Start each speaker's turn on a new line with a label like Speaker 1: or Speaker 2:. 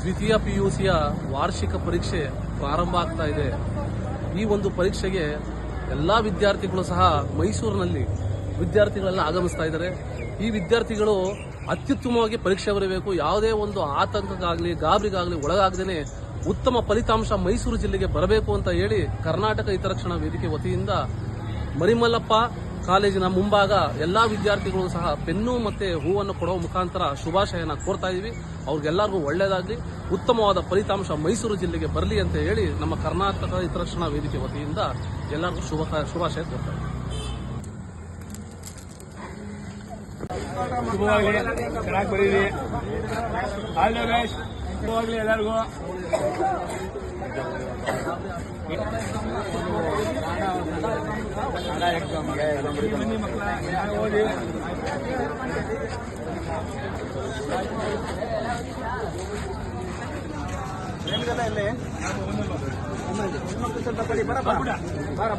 Speaker 1: ದ್ವಿತೀಯ PUCಯ ವಾರ್ಷಿಕ ಪರೀಕ್ಷೆ ಪ್ರಾರಂಭ ಆಗ್ತಾ ಇದೆ. ಈ ಒಂದು ಪರೀಕ್ಷೆಗೆ ಎಲ್ಲಾ ವಿದ್ಯಾರ್ಥಿಗಳು ಸಹ ಮೈಸೂರಿನಲ್ಲಿ ವಿದ್ಯಾರ್ಥಿಗಳೆಲ್ಲ ಆಗಮಿಸ್ತಾ ಇದ್ದಾರೆ. ಈ ವಿದ್ಯಾರ್ಥಿಗಳು ಅತ್ಯುತ್ತಮವಾಗಿ ಪರೀಕ್ಷೆ ಬರೆಯಬೇಕು. ಯಾವುದೇ ಒಂದು ಆತಂಕಕ್ಕಾಗಲಿ ಗಾಬರಿಗಾಗಲಿ ಒಳಗಾಗದೇನೆ ಉತ್ತಮ ಫಲಿತಾಂಶ ಮೈಸೂರು ಜಿಲ್ಲೆಗೆ ಬರಬೇಕು ಅಂತ ಹೇಳಿ ಕರ್ನಾಟಕ ಹಿತರಕ್ಷಣಾ ವೇದಿಕೆ ವತಿಯಿಂದ ಮರಿಮಲ್ಲಪ್ಪ ಕಾಲೇಜಿನ ಮುಂಭಾಗ ಎಲ್ಲಾ ವಿದ್ಯಾರ್ಥಿಗಳು ಸಹ ಪೆನ್ನು ಮತ್ತೆ ಹೂವನ್ನು ಕೊಡುವ ಮುಖಾಂತರ ಶುಭಾಶಯನ ಕೋರ್ತಾ ಇದೀವಿ. ಅವ್ರಿಗೆಲ್ಲರಿಗೂ ಒಳ್ಳೆಯದಾಗಲಿ, ಉತ್ತಮವಾದ ಫಲಿತಾಂಶ ಮೈಸೂರು ಜಿಲ್ಲೆಗೆ ಬರಲಿ ಅಂತ ಹೇಳಿ ನಮ್ಮ ಕರ್ನಾಟಕ ಹಿತರಕ್ಷಣಾ ವೇದಿಕೆ ವತಿಯಿಂದ ಎಲ್ಲರಿಗೂ ಶುಭಾಶಯ ಕೋರ್ತಾ ಇದ್ದೀವಿ.
Speaker 2: ಚೆನ್ನಾಗಿ ಬರೀರಿ. All the best. ಶುಭವಾಗಲಿ ಎಲ್ಲರಿಗೂ. ಓದಿ
Speaker 3: ಇಲ್ಲಿ